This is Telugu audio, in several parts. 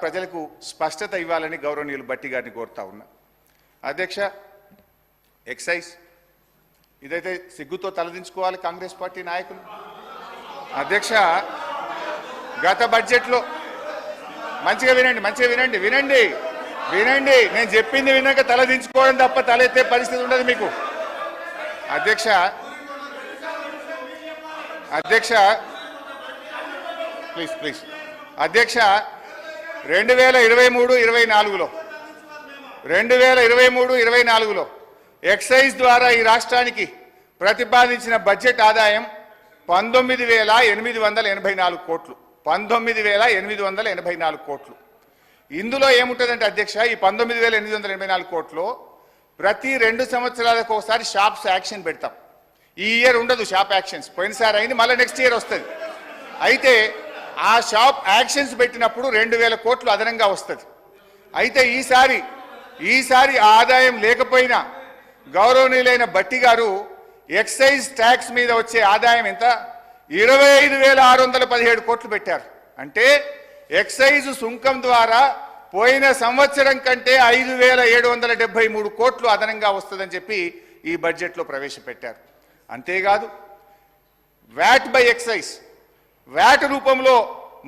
ప్రజలకు స్పష్టత ఇవ్వాలని గౌరవనీయులు భట్టి గారిని కోరుతా ఉన్నా. అధ్యక్ష, ఎక్సైజ్ ఇదైతే సిగ్గుతో తలదించుకోవాలి కాంగ్రెస్ పార్టీ నాయకులు. అధ్యక్ష, గత బడ్జెట్లో మంచిగా వినండి, నేను చెప్పింది విన్నాక తలదించుకోవడం తప్ప తలెత్తే పరిస్థితి ఉండదు మీకు. అధ్యక్ష, ప్లీజ్ అధ్యక్ష, 2023-24లో ఎక్సైజ్ ద్వారా ఈ రాష్ట్రానికి ప్రతిపాదించిన బడ్జెట్ ఆదాయం 19,884 కోట్లు. 19,884 కోట్లు. ఇందులో ఏముంటుందంటే అధ్యక్ష, ఈ 19,884 కోట్లు ప్రతి 2 సంవత్సరాలకు ఒకసారి షాప్స్ యాక్షన్ పెడతాం. ఈ ఇయర్ ఉండదు షాప్ యాక్షన్స్, పోయినసారి అయింది, మళ్ళీ నెక్స్ట్ ఇయర్ వస్తుంది. అయితే ఆ షాప్ యాక్షన్స్ పెట్టినప్పుడు 2,000 కోట్లు అదనంగా వస్తుంది. అయితే ఈసారి ఆదాయం లేకపోయినా గౌరవనీయులైన భట్టి గారు ఎక్సైజ్ ట్యాక్స్ మీద వచ్చే ఆదాయం ఎంత 25,617 కోట్లు పెట్టారు. అంటే ఎక్సైజ్ సుంకం ద్వారా పోయిన సంవత్సరం కంటే 5,773 కోట్లు అదనంగా వస్తుందని చెప్పి ఈ బడ్జెట్లో ప్రవేశపెట్టారు. అంతేకాదు వ్యాట్ బై ఎక్సైజ్, వ్యాట్ రూపంలో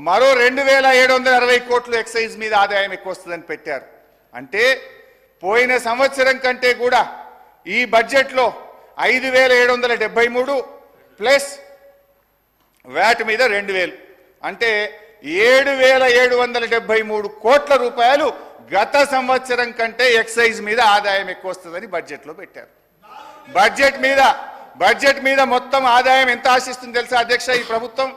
మరో 2,760 కోట్లు ఎక్సైజ్ మీద ఆదాయం ఎక్కువ వస్తుందని పెట్టారు. అంటే పోయిన సంవత్సరం కంటే కూడా ఈ బడ్జెట్లో 5,773 ప్లస్ వ్యాట్ మీద 2,000 అంటే 7,773 కోట్ల రూపాయలు గత సంవత్సరం కంటే ఎక్సైజ్ మీద ఆదాయం ఎక్కువ వస్తుందని బడ్జెట్లో పెట్టారు. బడ్జెట్ మీద మొత్తం ఆదాయం ఎంత ఆశిస్తుంది తెలుసా అధ్యక్ష? ఈ ప్రభుత్వం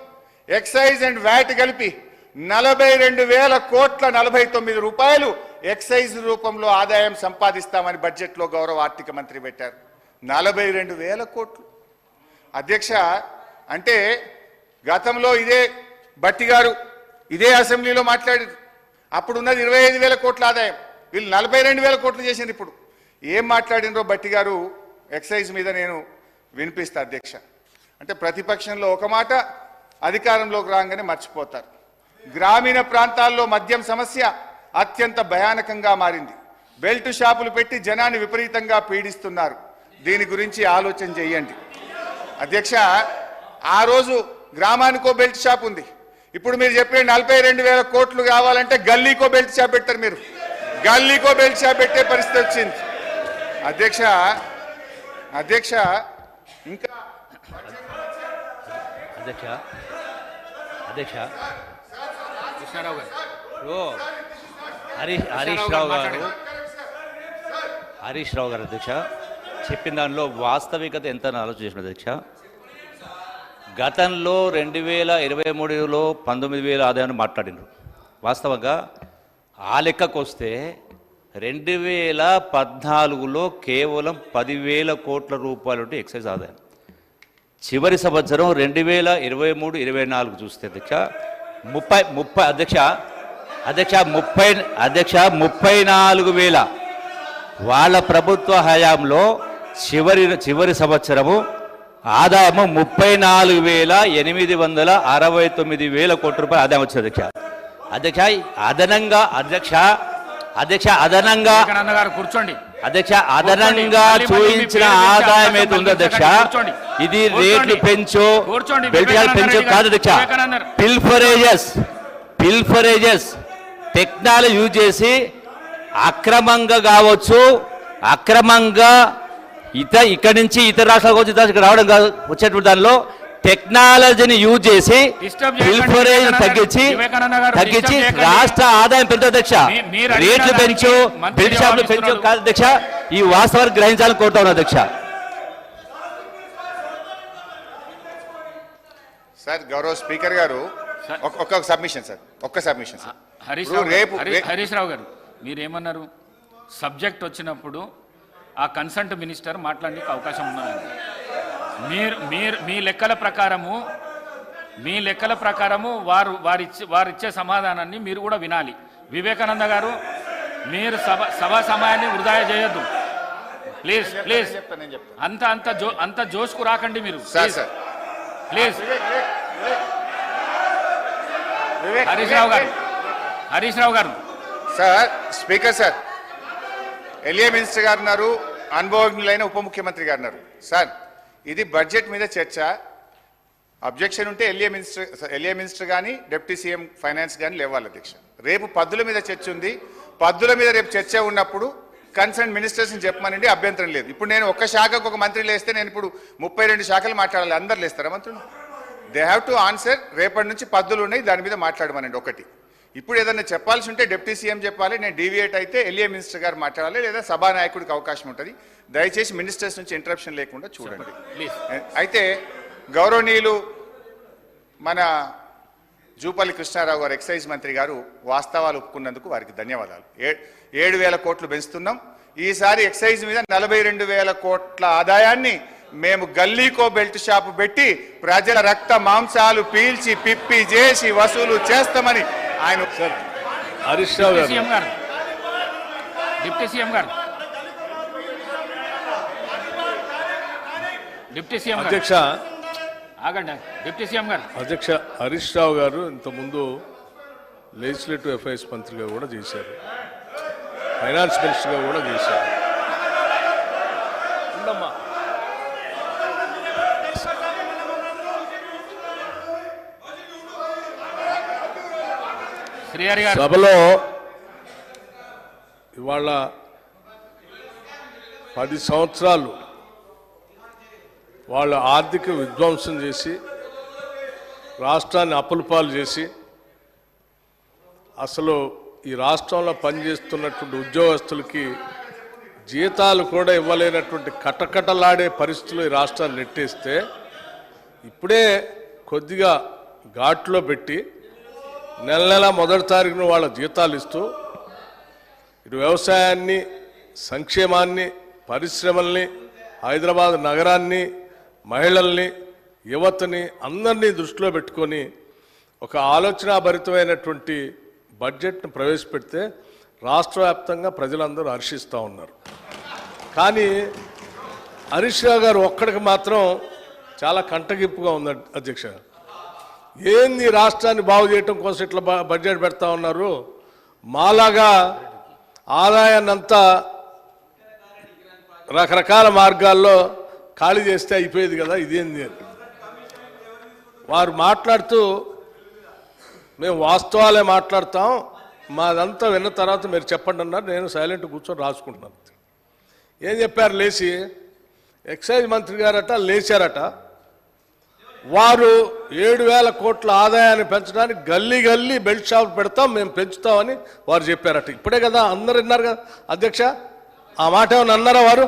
ఎక్సైజ్ అండ్ వ్యాట్ కలిపి 42,049 రూపాయలు ఎక్సైజ్ రూపంలో ఆదాయం సంపాదిస్తామని బడ్జెట్లో గౌరవ ఆర్థిక మంత్రి పెట్టారు. 42,000 కోట్లు. అధ్యక్ష, అంటే గతంలో ఇదే భట్టి గారు ఇదే అసెంబ్లీలో మాట్లాడారు. అప్పుడున్నది 25,000 కోట్ల ఆదాయం, వీళ్ళు 42,000 కోట్లు చేసింది. ఇప్పుడు ఏం మాట్లాడినరో భట్టి గారు ఎక్సైజ్ మీద నేను వినిపిస్తా అధ్యక్ష. అంటే ప్రతిపక్షంలో ఒక మాట, అధికారంలోకి రాగానే మర్చిపోతారు. గ్రామీణ ప్రాంతాల్లో మద్యం సమస్య అత్యంత భయానకంగా మారింది. బెల్ట్ షాపులు పెట్టి జనాన్ని విపరీతంగా పీడిస్తున్నారు. దీని గురించి ఆలోచన చేయండి అధ్యక్ష. ఆ రోజు గ్రామానికో బెల్ట్ షాప్ ఉంది. ఇప్పుడు మీరు చెప్పే 42,000 కోట్లు కావాలంటే గల్లీకో బెల్ట్ షాప్ పెట్టారు. మీరు గల్లీకో బెల్ట్ షాప్ పెట్టే పరిస్థితి వచ్చింది అధ్యక్ష. ఇంకా అధ్యక్ష కృష్ణారావు గారు, హరీష్ రావు గారు అధ్యక్ష చెప్పిన దానిలో వాస్తవికత ఎంత ఆలోచన చేసిన అధ్యక్ష. గతంలో 2023లో 19,000 ఆదాయాన్ని మాట్లాడినారు. వాస్తవంగా ఆ లెక్కకు వస్తే 2014లో కేవలం 10,000 కోట్ల రూపాయలు ఎక్సైజ్ ఆదాయం. చివరి సంవత్సరం 2023-24 చూస్తే అధ్యక్ష 34,000 వాళ్ళ ప్రభుత్వ హయాంలో చివరి సంవత్సరము ఆదాయము 34,869 కోట్ల రూపాయలు ఆదాయం వచ్చింది అధ్యక్ష. అదనంగా కూర్చోండి అధ్యక్ష, అదనంగా చూయించిన ఆదాయం ఏది ఉందో అధ్యక్ష, ఇది రేట్లు పెంచు బెల్ట్ పెంచు కాదు అధ్యక్ష. పిల్ఫరేజెస్ టెక్నాలజీ యూజ్ చేసి అక్రమంగా కావచ్చు, అక్రమంగా ఇక్కడి నుంచి ఇతర రాష్ట్రాలకు వచ్చి రావడం కాదు, వచ్చేటువంటి దానిలో టెక్నాలజీని యూజ్ చేసి పిల్ఫరేజ్ తగ్గించి రాష్ట్ర ఆదాయం పెంచు అధ్యక్ష. రేట్లు పెంచు, బెల్ట్ షాపులు పెంచు కాదు అధ్యక్ష. ఈ వాస్తవాన్ని గ్రహించాలని కోరుతా ఉన్నా అధ్యక్ష. సార్, గౌరవ స్పీకర్ గారు ఒక్క సబ్మిషన్ సార్. హరీష్ రావు గారు, మీరేమన్నారు? సబ్జెక్ట్ వచ్చినప్పుడు ఆ కన్సల్ట్ మినిస్టర్ మాట్లాడడానికి అవకాశం ఉన్నది. మీ లెక్కల ప్రకారము వారిచ్చే సమాధానాన్ని మీరు కూడా వినాలి. వివేకానంద గారు, మీరు సభా సమయాన్ని వృధా చేయొద్దు ప్లీజ్. అంత జోష్కు రాకండి మీరు ప్లీజ్. హరీష్ రావు గారు హరీష్ రావు గారు. Sir speaker sir, L A minister గారు ఉన్నారు, అనుభవజ్ఞులైన ఉప ముఖ్యమంత్రి గారు ఉన్నారు. సార్ ఇది బడ్జెట్ మీద చర్చ, అబ్జెక్షన్ ఉంటే ఎల్ఏ మినిస్టర్ కానీ డిప్యూటీ సీఎం ఫైనాన్స్ కానీ లేవాలి అధ్యక్ష. రేపు పద్దుల మీద చర్చ ఉంది, పద్దుల మీద రేపు చర్చ ఉన్నప్పుడు కన్సర్న్ మినిస్టర్స్ని చెప్పమనండి, అభ్యంతరం లేదు. ఇప్పుడు నేను ఒక్క శాఖకు ఒక మంత్రి లేస్తే నేను ఇప్పుడు 32 శాఖలు మాట్లాడాలి, అందరు లేస్తారా మంత్రులు? They have to answer. రేపటి నుంచి పద్దులు ఉన్నాయి, దాని మీద మాట్లాడమనండి ఒకటి. ఇప్పుడు ఏదైనా చెప్పాల్సి ఉంటే డిప్యూటీ సీఎం చెప్పాలి, నేను డీవియేట్ అయితే ఎల్ఏ మినిస్టర్ గారు మాట్లాడాలి, లేదా సభానాయకుడికి అవకాశం ఉంటుంది. దయచేసి మినిస్టర్స్ నుంచి ఇంటరప్షన్ లేకుండా చూడండి. అయితే గౌరవనీయులు మన జూపల్లి కృష్ణారావు గారు ఎక్సైజ్ మంత్రి గారు వాస్తవాలు ఒప్పుకున్నందుకు వారికి ధన్యవాదాలు. 7,000 కోట్లు పెంచుతున్నాం. ఈసారి ఎక్సైజ్ మీద 42,000 కోట్ల ఆదాయాన్ని మేము గల్లీకో బెల్ట్ షాపు పెట్టి ప్రజల రక్త మాంసాలు పీల్చి పిప్పి చేసి వసూలు చేస్తామని ఆయన హరీష్ రావు గారు, డిప్యూటీ సీఎం గారు, డిప్యూటీ సీఎం అధ్యక్ష, ఆగండి. డిప్యూటీ సీఎం గారు. అధ్యక్ష, హరీష్ రావు గారు ఇంతకుముందు లెజిస్లేటివ్ అఫైర్స్ మంత్రిగా కూడా చేశారు, ఫైనాన్స్ మినిస్టర్గా కూడా చేశారు. ఉండమ్మా. శ్రీహరి గారు. సభలో ఇవాళ 10 సంవత్సరాలు వాళ్ళ ఆర్థిక విధ్వంసం చేసి రాష్ట్రాన్ని అప్పులపాలు చేసి అసలు ఈ రాష్ట్రంలో పనిచేస్తున్నటువంటి ఉద్యోగస్తులకి జీతాలు కూడా ఇవ్వలేనటువంటి కటకటలాడే పరిస్థితులు ఈ రాష్ట్రాన్ని నెట్టేస్తే ఇప్పుడే కొద్దిగా ఘాట్లో పెట్టి నెల మొదటి తారీఖున వాళ్ళ జీతాలు ఇస్తూ ఇటు వ్యవసాయాన్ని, సంక్షేమాన్ని, పరిశ్రమల్ని, హైదరాబాద్ నగరాన్ని, మహిళల్ని, యువతని అందరినీ దృష్టిలో పెట్టుకొని ఒక ఆలోచనాభరితమైనటువంటి బడ్జెట్ను ప్రవేశపెడితే రాష్ట్ర వ్యాప్తంగా ప్రజలందరూ హర్షిస్తూ ఉన్నారు. కానీ హరీష్ రావు గారు ఒక్కడికి మాత్రం చాలా కంటగింపుగా ఉంది అధ్యక్ష. ఏంది రాష్ట్రాన్ని బాగు చేయటం కోసం ఇట్లా బడ్జెట్ పెడతా ఉన్నారు, మాలాగా ఆదాయాన్ని అంతా రకరకాల మార్గాల్లో ఖాళీ చేస్తే అయిపోయేది కదా, ఇదేంది అని వారు మాట్లాడుతూ మేము వాస్తవాలే మాట్లాడతాం, మాదంతా విన్న తర్వాత మీరు చెప్పండి అన్నారు. నేను సైలెంట్ కూర్చొని రాసుకుంటున్నాను. ఏం చెప్పారు? లేచి ఎక్సైజ్ మంత్రి గారట లేచారట, వారు 7,000 కోట్ల ఆదాయాన్ని పెంచడానికి గల్లీ గల్లీ బెల్ట్ షాప్ పెడతాం, మేము పెంచుతామని వారు చెప్పారట. ఇప్పుడే కదా అందరు విన్నారు కదా అధ్యక్ష, ఆ మాట ఏమన్నా అన్నారా వారు?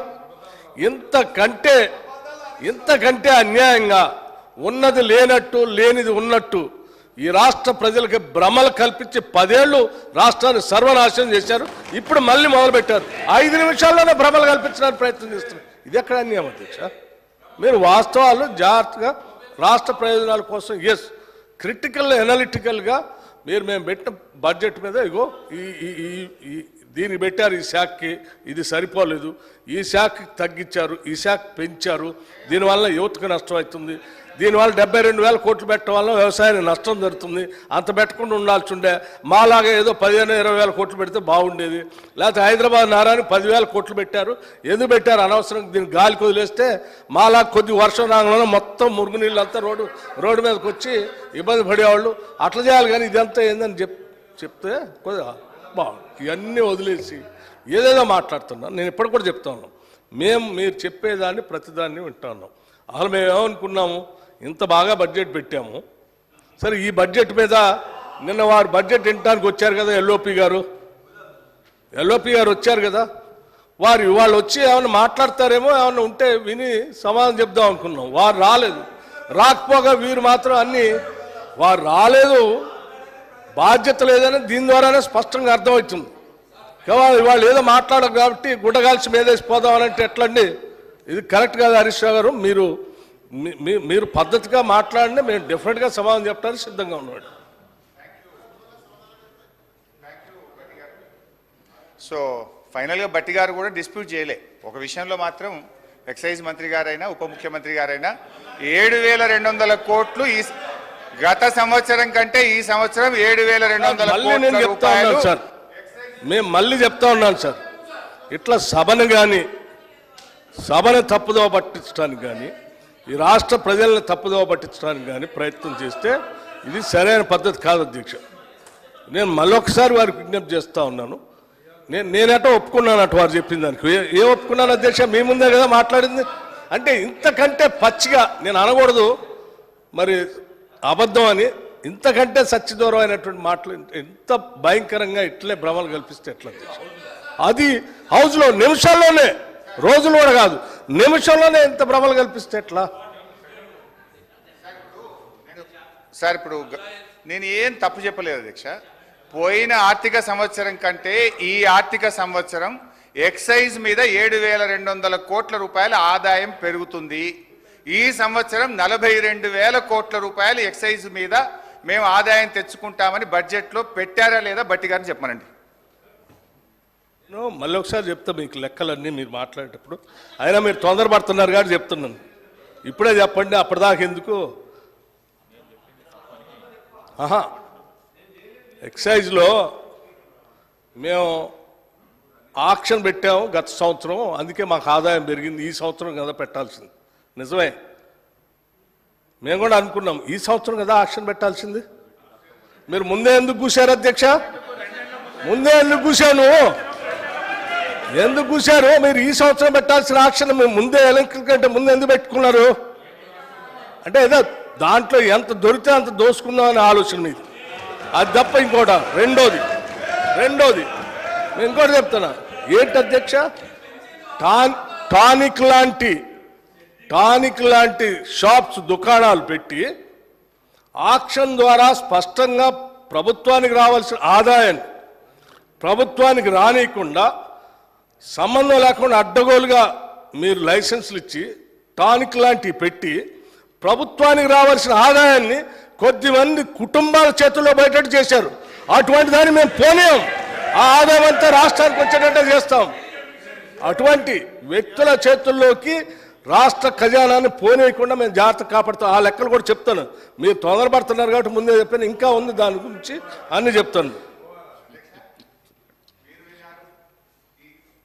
ఇంతకంటే అన్యాయంగా ఉన్నది లేనట్టు లేనిది ఉన్నట్టు ఈ రాష్ట్ర ప్రజలకి భ్రమలు కల్పించి 10 ఏళ్ళు రాష్ట్రాన్ని సర్వనాశనం చేశారు. ఇప్పుడు మళ్ళీ మొదలుపెట్టారు, 5 నిమిషాల్లోనే భ్రమలు కల్పించడానికి ప్రయత్నం చేస్తున్నారు. ఇది ఎక్కడ అన్యాయం అధ్యక్ష? మీరు వాస్తవాలు జాగ్రత్తగా రాష్ట్ర ప్రయోజనాల కోసం క్రిటికల్ ఎనాలిటికల్గా మేము పెట్టిన బడ్జెట్ మీద ఇగో దీన్ని పెట్టారు, ఈ శాఖకి ఇది సరిపోలేదు, ఈ శాఖకి తగ్గించారు, ఈ శాఖ పెంచారు, దీనివల్ల యువతకు నష్టం అవుతుంది, దీనివల్ల 72,000 కోట్లు పెట్టడం వల్ల వ్యవసాయానికి నష్టం జరుగుతుంది, అంత పెట్టకుండా ఉండాల్సి ఉండే, మాలాగా ఏదో 15,000-20,000 కోట్లు పెడితే బాగుండేది, లేకపోతే హైదరాబాద్ నగరానికి 10,000 కోట్లు పెట్టారు, ఎందుకు పెట్టారు అనవసరం, దీన్ని గాలికి వదిలేస్తే మాలా కొద్ది వర్షం రాగానే మొత్తం మురుగునీళ్ళు అంతా రోడ్డు మీదకి వచ్చి ఇబ్బంది పడేవాళ్ళు, అట్లా చేయాలి. కానీ ఇదంతా ఏందని చెప్తే కొద్దిగా బాగుంది. ఇవన్నీ వదిలేసి ఏదేదో మాట్లాడుతున్నాను. నేను ఇప్పటికి కూడా చెప్తా ఉన్నాను, మీరు చెప్పేదాన్ని ప్రతిదాన్ని వింటా ఉన్నాం. అసలు మేము ఏమనుకున్నాము, ఇంత బాగా బడ్జెట్ పెట్టాము, సరే ఈ బడ్జెట్ మీద నిన్న వారు బడ్జెట్ వినడానికి వచ్చారు కదా, ఎల్ఓపి గారు వచ్చారు కదా, వాళ్ళు వచ్చి ఏమైనా మాట్లాడతారేమో, ఏమైనా ఉంటే విని సమాధానం చెప్దాం అనుకున్నాం. వారు రాలేదు. రాకపోగా వీరు మాత్రం వారు రాలేదు, బాధ్యత లేదని దీని ద్వారానే స్పష్టంగా అర్థమవుతుంది. వాళ్ళు ఏదో మాట్లాడరు కాబట్టి గుడ్డగాల్చి మీదేసి పోదామనంటే ఎట్లండి? ఇది కరెక్ట్ కాదు హరీష్ రావు గారు. మీరు పద్ధతిగా మాట్లాడితే మేము డెఫినెట్గా సమాధానం చెప్పడానికి సిద్ధంగా ఉన్నాడు. సో ఫైనల్గా బట్టి గారు కూడా డిస్ప్యూట్ చేయలే. ఒక విషయంలో మాత్రం ఎక్సైజ్ మంత్రి గారైనా ఉప ముఖ్యమంత్రి గారైనా 7,200 కోట్లు ఈ గత సంవత్సరం కంటే ఈ సంవత్సరం 7,200 మళ్ళీ నేను కోట్ల చెప్తా రూపాయలు. ఉన్నాను సార్, మేము మళ్ళీ చెప్తా ఉన్నాను సార్, ఇట్లా సభను కానీ సభను తప్పుదోవ పట్టించడానికి కానీ ఈ రాష్ట్ర ప్రజలను తప్పుదోవ పట్టించడానికి కానీ ప్రయత్నం చేస్తే ఇది సరైన పద్ధతి కాదు అధ్యక్ష. నేను మళ్ళొకసారి వారికి విజ్ఞప్తి చేస్తూ ఉన్నాను. నేనటో ఒప్పుకున్నాను అటు వారు చెప్పిన దానికి. ఏ ఒప్పుకున్నాను అధ్యక్ష? మీ ముందే కదా మాట్లాడింది. అంటే ఇంతకంటే పచ్చిగా నేను అనకూడదు మరి అబద్ధం అని, ఇంతకంటే సత్యదూరమైనటువంటి మాటలు ఎంత భయంకరంగా ఇట్లే భ్రమలు కల్పిస్తే ఎట్లా అధ్యక్ష? అది హౌస్లో నిమిషాల్లోనే, రోజులు కూడా కాదు, నిమిషంలోనే ఎంత భ్రమలు కల్పిస్తే ఎట్లా? సార్ ఇప్పుడు నేను ఏం తప్పు చెప్పలేదు అధ్యక్ష. పోయిన ఆర్థిక సంవత్సరం కంటే ఈ ఆర్థిక సంవత్సరం ఎక్సైజ్ మీద 7,200 కోట్ల రూపాయల ఆదాయం పెరుగుతుంది. ఈ సంవత్సరం 42,000 కోట్ల రూపాయలు ఎక్సైజ్ మీద మేము ఆదాయం తెచ్చుకుంటామని బడ్జెట్లో పెట్టారా లేదా బట్టి గారిని చెప్పమనండి. మళ్ళీ ఒకసారి చెప్తా మీకు లెక్కలన్నీ మీరు మాట్లాడేటప్పుడు. అయినా మీరు తొందరపడుతున్నారు కాబట్టి చెప్తున్నాను. ఇప్పుడే చెప్పండి, అప్పటిదాకా ఎందుకు? ఎక్సైజ్లో మేము ఆక్షన్ పెట్టాము గత సంవత్సరం, అందుకే మాకు ఆదాయం పెరిగింది. ఈ సంవత్సరం కదా పెట్టాల్సింది, నిజమే. మేము కూడా అనుకున్నాం ఈ సంవత్సరం కదా ఆక్షన్ పెట్టాల్సింది. మీరు ముందే ఎందుకు కూర్చారు అధ్యక్ష? ముందే ఎందుకు కూర్చాను? ఎందుకు కూర్చారు? మీరు ఈ సంవత్సరం పెట్టాల్సిన ఆక్షన్ మేము ముందే ఎలక్ట్రిక్ కంటే ముందే ఎందుకు పెట్టుకున్నారు? అంటే ఏదో దాంట్లో ఎంత దొరికితే అంత దోసుకుందామనే ఆలోచన మీది, అది తప్ప ఇంకోట. రెండోది నేను ఇంకోటి చెప్తున్నా. ఏంటి అధ్యక్ష? టానిక్ లాంటి షాప్స్, దుకాణాలు పెట్టి ఆక్షన్ ద్వారా స్పష్టంగా ప్రభుత్వానికి రావాల్సిన ఆదాయాన్ని ప్రభుత్వానికి రానియకుండా, సంబంధం లేకుండా అడ్డగోలుగా మీరు లైసెన్సులు ఇచ్చి టానిక్ లాంటివి పెట్టి ప్రభుత్వానికి రావాల్సిన ఆదాయాన్ని కొద్దిమంది కుటుంబాల చేతుల్లో బయటట్టు చేశారు. అటువంటి దాన్ని మేము పోనీయం. ఆ ఆదాయం అంతా రాష్ట్రానికి వచ్చేటట్టే చేస్తాం. అటువంటి వ్యక్తుల చేతుల్లోకి రాష్ట్ర ఖజానాన్ని పోనీయకుండా మేము జాగ్రత్త కాపాడుతాం. ఆ లెక్కలు కూడా చెప్తాను. మీరు తొందరపడుతున్నారు కాబట్టి ముందే చెప్పాను, ఇంకా ఉంది దాని గురించి అన్ని చెప్తాను.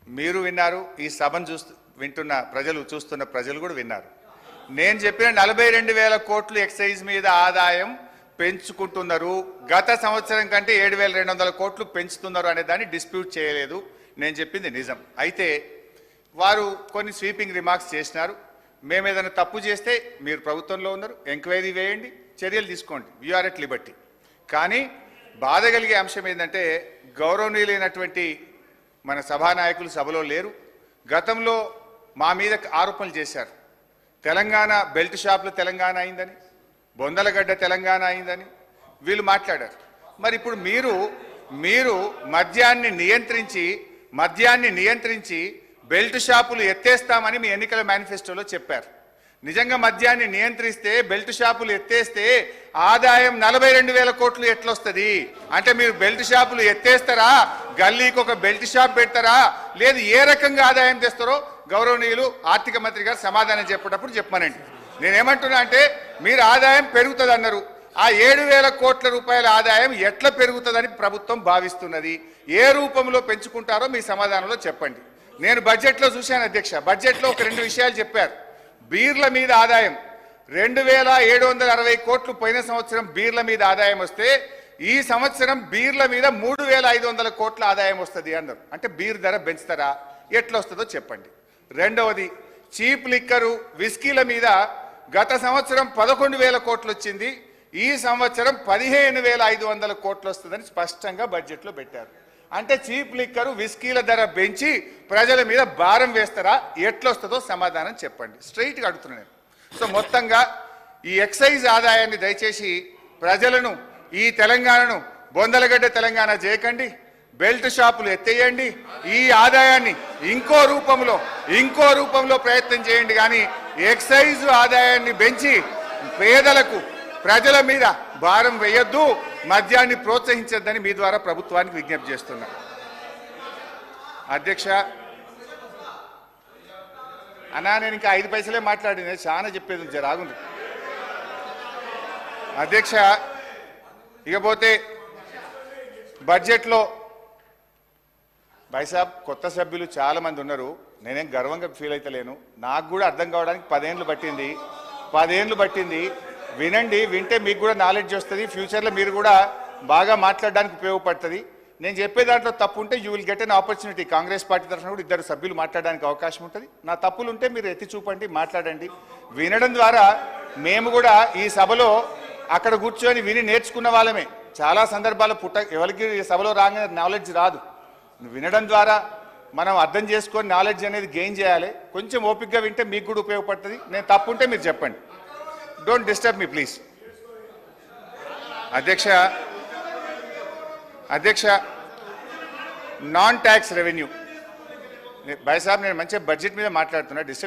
మీరు విన్నారు, ఈ సభను వింటున్న ప్రజలు, చూస్తున్న ప్రజలు కూడా విన్నారు. నేను చెప్పిన 42,000 కోట్లు ఎక్సైజ్ మీద ఆదాయం పెంచుకుంటున్నారు. గత సంవత్సరం కంటే 7,200 కోట్లు పెంచుతున్నారు అనే దాన్ని డిస్ప్యూట్ చేయలేదు. నేను చెప్పింది నిజం. అయితే వారు కొన్ని స్వీపింగ్ రిమార్క్స్ చేసినారు. మేము ఏదైనా తప్పు చేస్తే మీరు ప్రభుత్వంలో ఉన్నారు, ఎంక్వైరీ వేయండి, చర్యలు తీసుకోండి, వీఆర్ ఎట్ లిబర్టీ. కానీ బాధ కలిగే అంశం ఏంటంటే, గౌరవనీయులైనటువంటి మన సభానాయకులు సభలో లేరు. గతంలో మా మీద ఆరోపణలు చేశారు. తెలంగాణ బెల్ట్ షాపులు తెలంగాణ అయిందని, బొందలగడ్డ తెలంగాణ అయిందని వీళ్ళు మాట్లాడారు. మరి ఇప్పుడు మీరు మద్యాన్ని నియంత్రించి బెల్ట్ షాపులు ఎత్తేస్తామని మీ ఎన్నికల మేనిఫెస్టోలో చెప్పారు. నిజంగా మద్యాన్ని నియంత్రిస్తే, బెల్ట్ షాపులు ఎత్తేస్తే ఆదాయం 42,000 కోట్లు ఎట్లొస్తుంది? అంటే మీరు బెల్ట్ షాపులు ఎత్తేస్తారా, గల్లీకి ఒక బెల్ట్ షాప్ పెడతారా, లేదు ఏ రకంగా ఆదాయం తెస్తారో గౌరవనీయులు ఆర్థిక మంత్రి గారు సమాధానం చెప్పేటప్పుడు చెప్పమనండి. నేనేమంటున్నా అంటే, మీరు ఆదాయం పెరుగుతుంది అన్నారు. ఆ 7,000 కోట్ల రూపాయల ఆదాయం ఎట్లా పెరుగుతుందని ప్రభుత్వం భావిస్తున్నది? ఏ రూపంలో పెంచుకుంటారో మీ సమాధానంలో చెప్పండి. నేను బడ్జెట్లో చూశాను అధ్యక్ష. బడ్జెట్లో ఒక 2 విషయాలు చెప్పారు. బీర్ల మీద ఆదాయం 2,760 కోట్లు పోయిన సంవత్సరం బీర్ల మీద ఆదాయం వస్తే, ఈ సంవత్సరం బీర్ల మీద 3,500 కోట్ల ఆదాయం వస్తుంది అన్నారు. అంటే బీర్ ధర పెంచుతారా, ఎట్లా వస్తుందో చెప్పండి. రెండవది, చీప్ లిక్కరు, విస్కీల మీద గత సంవత్సరం 11,000 కోట్లు వచ్చింది, ఈ సంవత్సరం 15,500 కోట్లు వస్తుందని స్పష్టంగా బడ్జెట్లో పెట్టారు. అంటే చీప్ లిక్కరు, విస్కీల ధర పెంచి ప్రజల మీద భారం వేస్తారా, ఎట్లొస్తుందో సమాధానం చెప్పండి. స్ట్రైట్గా అడుగుతున్నాను. సో మొత్తంగా ఈ ఎక్సైజ్ ఆదాయాన్ని దయచేసి ప్రజలను, ఈ తెలంగాణను బొందలగడ్డ తెలంగాణ చేయకండి, బెల్ట్ షాపులు ఎత్తేయండి. ఈ ఆదాయాన్ని ఇంకో రూపంలో ప్రయత్నం చేయండి. కానీ ఎక్సైజ్ ఆదాయాన్ని పెంచి పేదలకు, ప్రజల మీద భారం వేయొద్దు, మద్యాన్ని ప్రోత్సహించొద్దని మీ ద్వారా ప్రభుత్వానికి విజ్ఞప్తి చేస్తున్నా. అధ్యక్ష అన్నా, నేను ఇంకా 5 పైసలే మాట్లాడింది, చాలా చెప్పేది జరాగుంది. అధ్యక్ష ఇకపోతే బడ్జెట్లో భాయ్సాబ్ కొత్త సభ్యులు చాలా మంది ఉన్నారు. నేనేం గర్వంగా ఫీల్ అవుతలేను. నాకు కూడా అర్థం కావడానికి 10 ఏళ్ళు పట్టింది. వినండి, వింటే మీకు కూడా నాలెడ్జ్ వస్తుంది. ఫ్యూచర్లో మీరు కూడా బాగా మాట్లాడడానికి ఉపయోగపడుతుంది. నేను చెప్పే దాంట్లో తప్పు ఉంటే you will get an opportunity. Congress party తరఫున కూడా 2 సభ్యులు మాట్లాడడానికి అవకాశం ఉంటుంది. నా తప్పులు ఉంటే మీరు ఎత్తి చూపండి, మాట్లాడండి. వినడం ద్వారా మేము కూడా ఈ సభలో అక్కడ కూర్చొని విని నేర్చుకున్న వాళ్ళమే. చాలా సందర్భాలు ఎవరికి ఈ సభలో రాగానే నాలెడ్జ్ రాదు. వినడం ద్వారా మనం అర్థం చేసుకొని నాలెడ్జ్ అనేది గెయిన్ చేయాలి. కొంచెం ఓపికగా వింటే మీకు కూడా ఉపయోగపడుతుంది. నేను తప్పు ఉంటే మీరు చెప్పండి. Don't disturb me please. అధ్యక్ష నాన్ ట్యాక్స్ రెవెన్యూ భాయ్ సాబ్, నేను మంచిగా బడ్జెట్ మీద మాట్లాడుతున్నా. డిస్టర్బ్